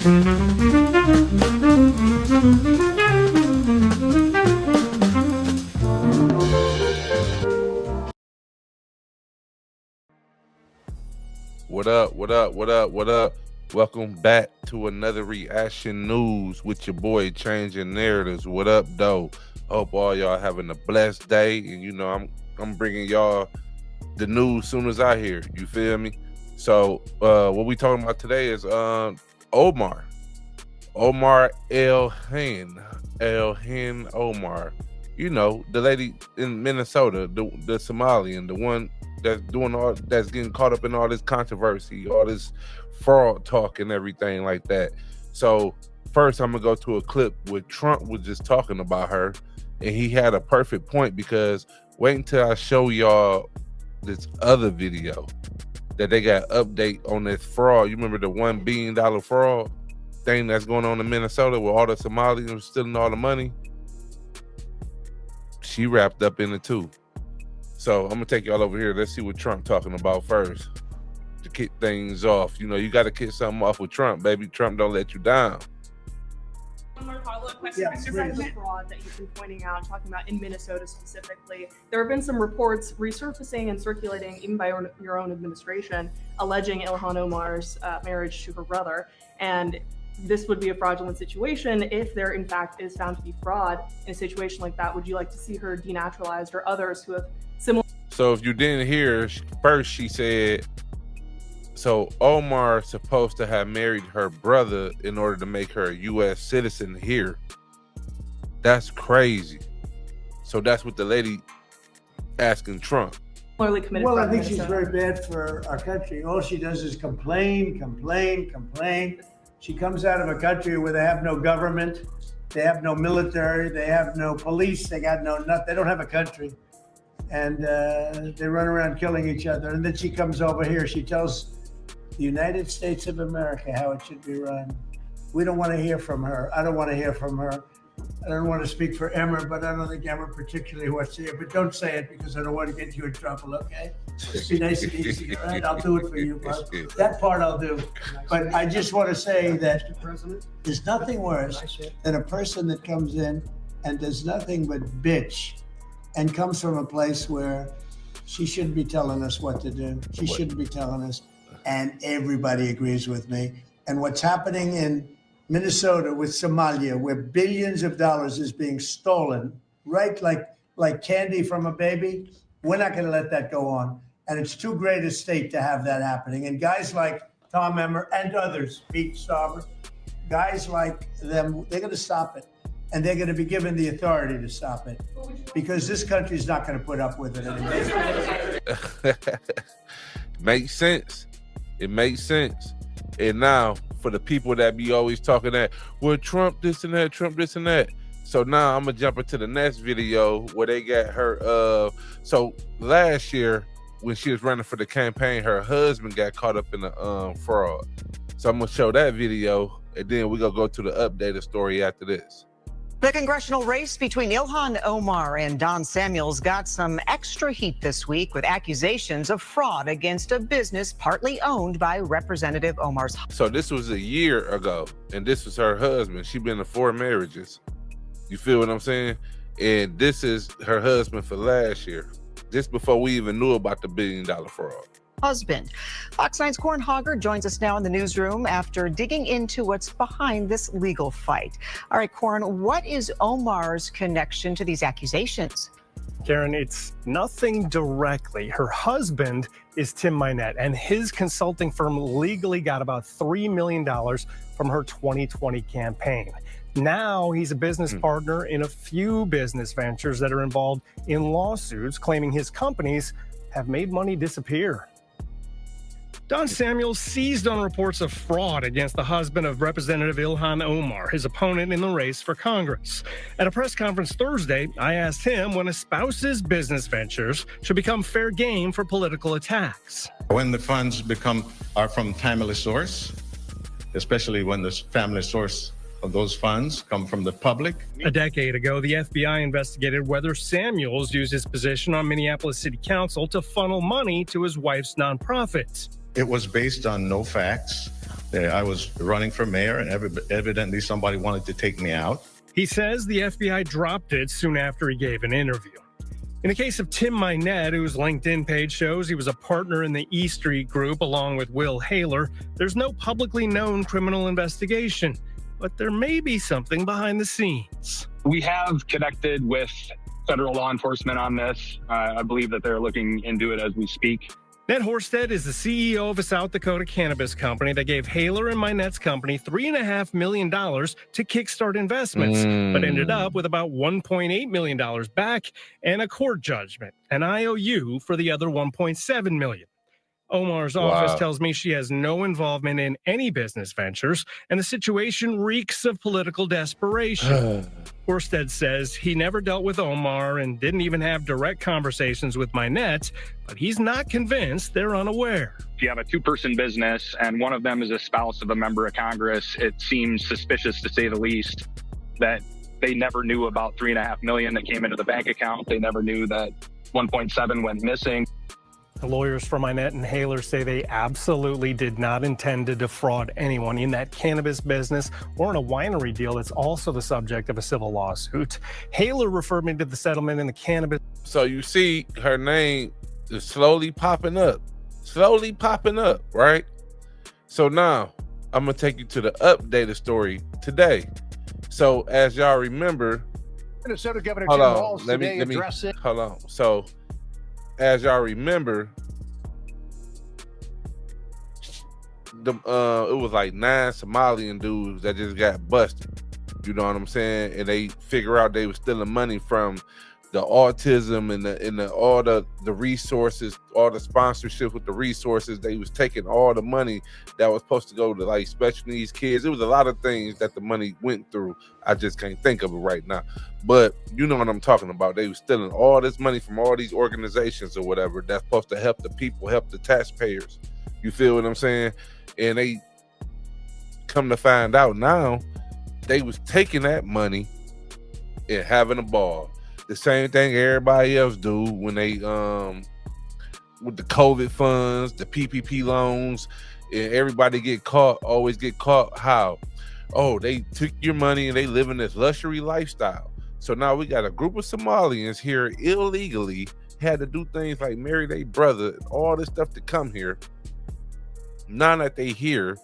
What up, what up, what up, what up? Welcome back to another Reaction News with your boy Changing Narratives. What up, though? Hope all y'all having a blessed day. And you know, I'm bringing y'all the news soon as I hear. You feel me? So what we talking about today is Omar Ilhan Omar. You know, the lady in Minnesota, the Somalian, the one that's doing all, that's getting caught up in all this controversy, all this fraud talk and everything like that. So first I'm gonna go to a clip where Trump was just talking about her, and he had a perfect point, because wait until I show y'all this other video that they got update on this fraud. You remember the $1 billion fraud thing that's going on in Minnesota where all the Somalis are stealing all the money? She wrapped up in it too. So I'm gonna take y'all over here. Let's see what Trump talking about first to kick things off. You know, you got to kick something off with Trump, baby. Trump don't let you down. One more follow-up question, Mr. President. Fraud that you've been pointing out, talking about in Minnesota specifically. There have been some reports resurfacing and circulating, even by your own administration, alleging Ilhan Omar's marriage to her brother. And this would be a fraudulent situation if there, in fact, is found to be fraud. In a situation like that, would you like to see her denaturalized, or others who have similar? So if you didn't hear, first she said, so Omar supposed to have married her brother in order to make her a U.S. citizen here. That's crazy. So that's what the lady asking Trump. Committed. Well, I think she's very bad for our country. All she does is complain. She comes out of a country where they have no government, they have no military, they have no police, they got no nothing. They don't have a country, and they run around killing each other. And then she comes over here. She tells the United States of America how it should be run. We don't want to hear from her. I don't want to hear from her. I don't want to speak for Emma, but I don't think Emma particularly wants to hear. But don't say it, because I don't want to get you in trouble, okay? Just be nice and easy, all right? I'll do it for you, bud. That part I'll do. But I just want to say that there's nothing worse than a person that comes in and does nothing but bitch, and comes from a place where she shouldn't be telling us what to do. She shouldn't be telling us. And everybody agrees with me. And what's happening in Minnesota with Somalia, where billions of dollars is being stolen, right, like candy from a baby, we're not going to let that go on. And it's too great a state to have that happening. And guys like Tom Emmer and others, Pete Stauber, guys like them, they're going to stop it. And they're going to be given the authority to stop it, because this country is not going to put up with it anymore. Makes sense. It makes sense. And now, for the people that be always talking that, well, Trump this and that, Trump this and that. So now I'm gonna jump into the next video where they got her. So last year when she was running for the campaign, her husband got caught up in the fraud. So I'm gonna show that video, and then we're gonna go to the updated story after this. The congressional race between Ilhan Omar and Don Samuels got some extra heat this week with accusations of fraud against a business partly owned by Representative Omar's. So this was a year ago, and this was her husband. She's been in 4 marriages. You feel what I'm saying? And this is her husband for last year. This before we even knew about the $1 billion fraud. Husband. Fox 9's Corin Hogger joins us now in the newsroom after digging into what's behind this legal fight. All right, Corin, what is Omar's connection to these accusations? Karen, it's nothing directly. Her husband is Tim Minette, and his consulting firm legally got about $3 million from her 2020 campaign. Now he's a business partner in a few business ventures that are involved in lawsuits claiming his companies have made money disappear. Don Samuels seized on reports of fraud against the husband of Representative Ilhan Omar, his opponent in the race for Congress. At a press conference Thursday, I asked him when a spouse's business ventures should become fair game for political attacks. When the funds are from family source, especially when the family source of those funds come from the public. A decade ago, the FBI investigated whether Samuels used his position on Minneapolis City Council to funnel money to his wife's nonprofits. It was based on no facts, I was running for mayor, and evidently somebody wanted to take me out. He says the FBI dropped it soon after he gave an interview. In the case of Tim Minette, whose LinkedIn page shows he was a partner in the E Street Group along with Will Haler, there's no publicly known criminal investigation, but there may be something behind the scenes. We have connected with federal law enforcement on this. I believe that they're looking into it as we speak. Ned Horsted is the CEO of a South Dakota cannabis company that gave Haler and Minette's company $3.5 million to kickstart investments, but ended up with about $1.8 million back and a court judgment, an IOU for the other $1.7 million. Omar's office tells me she has no involvement in any business ventures, and the situation reeks of political desperation. Horsted says he never dealt with Omar and didn't even have direct conversations with Minette, but he's not convinced they're unaware. If you have a two-person business and one of them is a spouse of a member of Congress, it seems suspicious, to say the least, that they never knew about $3.5 million that came into the bank account. They never knew that 1.7 went missing. The lawyers for Minette and Haler say they absolutely did not intend to defraud anyone in that cannabis business or in a winery deal that's also the subject of a civil lawsuit. Haler referred me to the settlement in the cannabis. So you see her name is slowly popping up, right? So now I'm going to take you to the updated story today. So as y'all remember, Minnesota Governor Tim Walz let me hold on. So as y'all remember, it was like 9 Somalian dudes that just got busted. You know what I'm saying? And they figure out they were stealing money from the autism and all the resources, all the sponsorship with the resources. They was taking all the money that was supposed to go to like special needs kids. It was a lot of things that the money went through. I just can't think of it right now. But you know what I'm talking about. They was stealing all this money from all these organizations or whatever that's supposed to help the people, help the taxpayers. You feel what I'm saying? And they come to find out now, they was taking that money and having a ball. The same thing everybody else do when they with the COVID funds, the PPP loans, and everybody always get caught. How? Oh, they took your money and they live in this luxury lifestyle. So now we got a group of Somalians here illegally, had to do things like marry their brother, all this stuff to come here. Now that they here,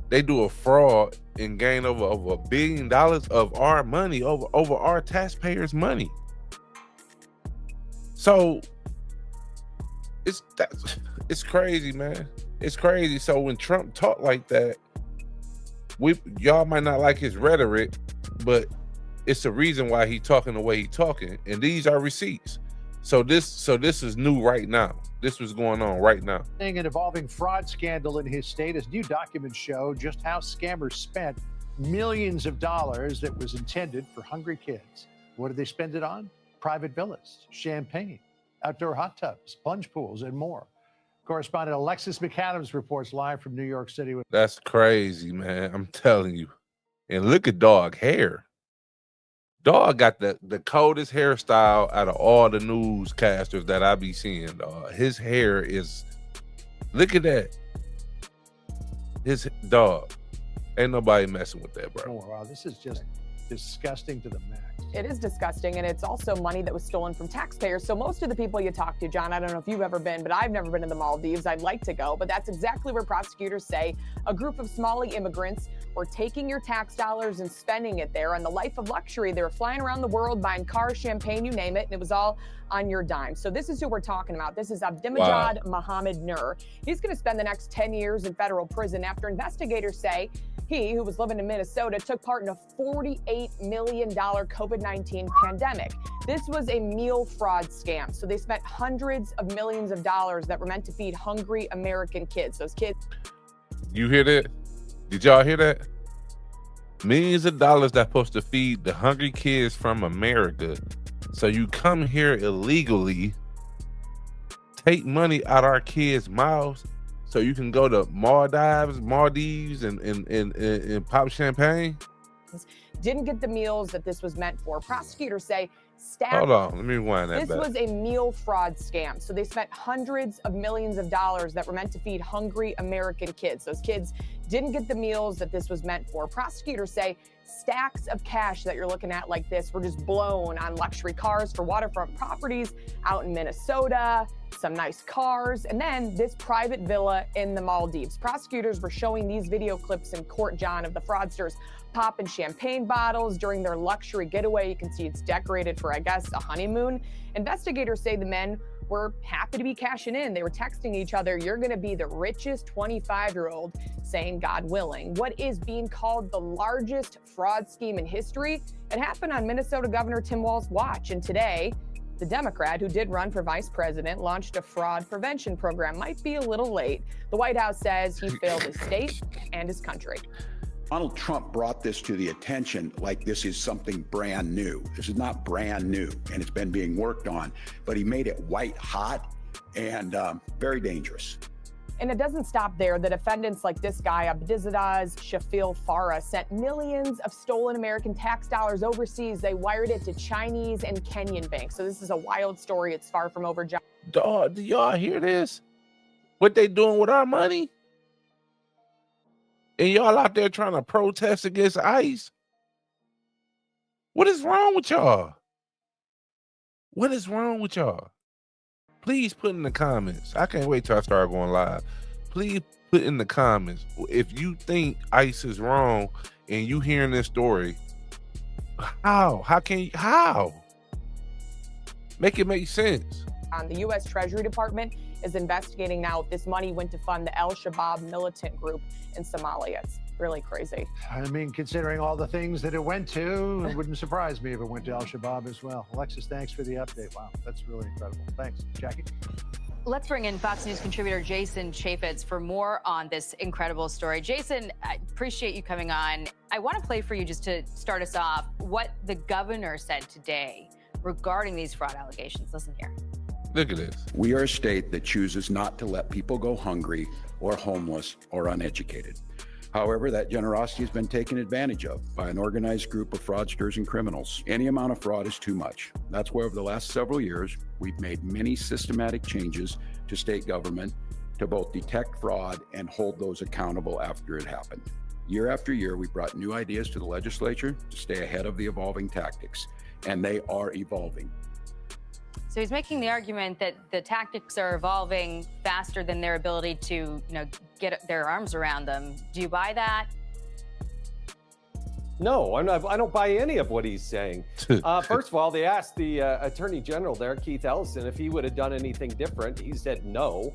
they do a fraud and gain over $1 billion of our money, over our taxpayers' money. So it's crazy, man. It's crazy. So when Trump talk like that, y'all might not like his rhetoric, but it's the reason why he talking the way he talking. And these are receipts. So this is new right now. This was going on right now. An evolving fraud scandal in his state, as new documents show just how scammers spent millions of dollars that was intended for hungry kids. What did they spend it on? Private villas, champagne, outdoor hot tubs, plunge pools, and more. Correspondent Alexis McAdams reports live from New York City. That's crazy, man. I'm telling you. And look at dog hair. Dog got the coldest hairstyle out of all the newscasters that I be seeing, dog. His hair is, look at that. His dog. Ain't nobody messing with that, bro. Oh, wow, this is just disgusting to the max. It is disgusting, and it's also money that was stolen from taxpayers. So most of the people you talk to, John, I don't know if you've ever been, but I've never been to the Maldives. I'd like to go, but that's exactly where prosecutors say a group of Somali immigrants were taking your tax dollars and spending it there on the life of luxury. They were flying around the world, buying cars, champagne, you name it, and it was all on your dime. So this is who we're talking about. This is Abdimajad Mohammed Nur. He's going to spend the next 10 years in federal prison after investigators say he, who was living in Minnesota, took part in a $48 million COVID-19 pandemic. This was a meal fraud scam. So they spent hundreds of millions of dollars that were meant to feed hungry American kids. Those kids. You hear that? Did y'all hear that? Millions of dollars that's supposed to feed the hungry kids from America. So you come here illegally, take money out our kids' mouths, so you can go to Maldives and pop champagne? Didn't get the meals that this was meant for. Prosecutors say staff. Hold on, let me rewind that This back. was a meal fraud scam. So they spent hundreds of millions of dollars that were meant to feed hungry American kids. Those kids didn't get the meals that this was meant for. Prosecutors say stacks of cash that you're looking at like this were just blown on luxury cars for waterfront properties out in Minnesota, some nice cars, and then this private villa in the Maldives. Prosecutors were showing these video clips in court, John, of the fraudsters popping champagne bottles during their luxury getaway. You can see it's decorated for, I guess, a honeymoon. Investigators say the men were happy to be cashing in. They were texting each other, "You're going to be the richest 25-year-old, saying God willing. What is being called the largest fraud scheme in history? It happened on Minnesota Governor Tim Walz's watch. And today, the Democrat who did run for vice president launched a fraud prevention program. Might be a little late. The White House says he failed his state and his country. Donald Trump brought this to the attention like this is something brand new. This is not brand new, and it's been being worked on, but he made it white hot and very dangerous. And it doesn't stop there. The defendants like this guy, Abdizadaz Shafil Farah, sent millions of stolen American tax dollars overseas. They wired it to Chinese and Kenyan banks. So this is a wild story. It's far from over, John. Dog, do y'all hear this? What they doing with our money? And y'all out there trying to protest against ICE? What is wrong with y'all? What is wrong with y'all? Please put in the comments. I can't wait till I start going live. Please put in the comments if you think ICE is wrong and you hearing this story. How can you? How? Make it make sense. The U.S. Treasury Department is investigating now if this money went to fund the Al-Shabaab militant group in Somalia. It's really crazy. I mean, considering all the things that it went to, it wouldn't surprise me if it went to Al-Shabaab as well. Alexis, thanks for the update. Wow, that's really incredible. Thanks. Jackie? Let's bring in Fox News contributor Jason Chaffetz for more on this incredible story. Jason, I appreciate you coming on. I want to play for you, just to start us off, what the governor said today regarding these fraud allegations. Listen here. Look at this. We are a state that chooses not to let people go hungry or homeless or uneducated. However, that generosity has been taken advantage of by an organized group of fraudsters and criminals. Any amount of fraud is too much. That's why over the last several years, we've made many systematic changes to state government to both detect fraud and hold those accountable after it happened. Year after year, we brought new ideas to the legislature to stay ahead of the evolving tactics, and they are evolving. So he's making the argument that the tactics are evolving faster than their ability to, get their arms around them. Do you buy that? No, I'm not. I don't buy any of what he's saying. First of all, they asked the Attorney General there, Keith Ellison, if he would have done anything different. He said no.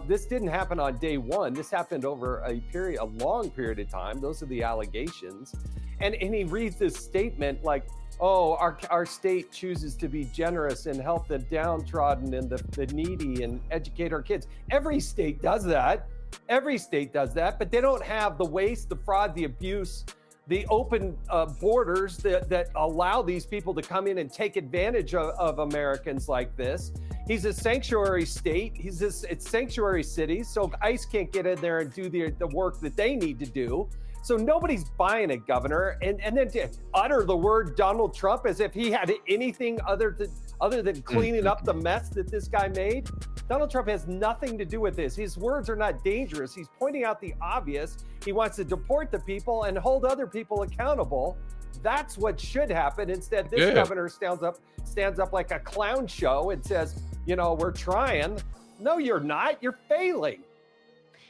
This didn't happen on day one. This happened over a long period of time. Those are the allegations. And he reads this statement like, oh, our state chooses to be generous and help the downtrodden and the needy and educate our kids. Every state does that. Every state does that, but they don't have the waste, the fraud, the abuse, the open borders that allow these people to come in and take advantage of Americans like this. He's a sanctuary state. It's sanctuary cities, so ICE can't get in there and do the work that they need to do. So nobody's buying it, Governor. And then to utter the word Donald Trump as if he had anything other than cleaning up the mess that this guy made. Donald Trump has nothing to do with this. His words are not dangerous. He's pointing out the obvious. He wants to deport the people and hold other people accountable. That's what should happen. Instead, this governor stands up like a clown show and says, we're trying. No, you're not. You're failing.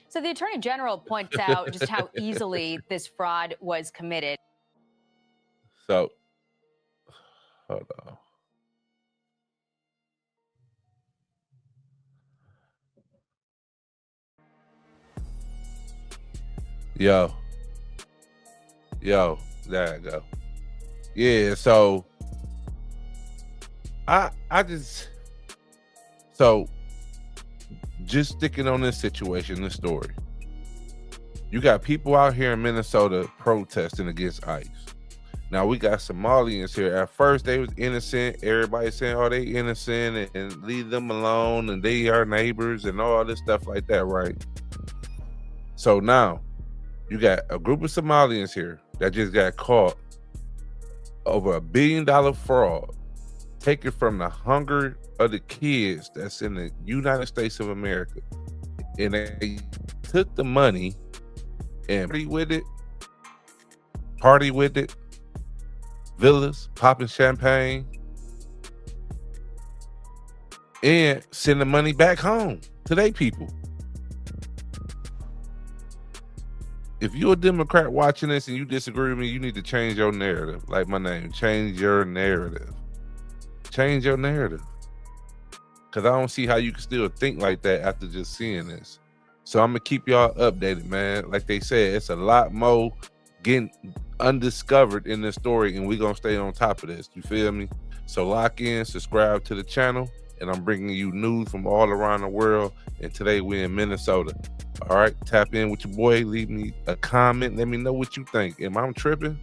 So the Attorney General points out just how easily this fraud was committed. So, hold on. Yo, there I go. Yeah, so just sticking on this situation, this story. You got people out here in Minnesota protesting against ICE. Now we got Somalians here. At first they was innocent. Everybody saying, oh, they innocent and leave them alone and they are neighbors and all this stuff like that, right? So now you got a group of Somalians here that just got caught over $1 billion fraud, taken from the hunger of the kids that's in the United States of America. And they took the money and party with it, villas, popping champagne, and sending money back home to their people. If you're a Democrat watching this and you disagree with me, you need to change your narrative. Like my name, change your narrative. Change your narrative. Because I don't see how you can still think like that after just seeing this. So I'm going to keep y'all updated, man. Like they said, it's a lot more getting undiscovered in this story, and we're going to stay on top of this. You feel me? So lock in, subscribe to the channel, and I'm bringing you news from all around the world. And today we're in Minnesota. All right, tap in with your boy. Leave me a comment. Let me know what you think. Am I tripping?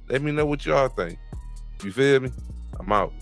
Let me know what y'all think. You feel me? I'm out.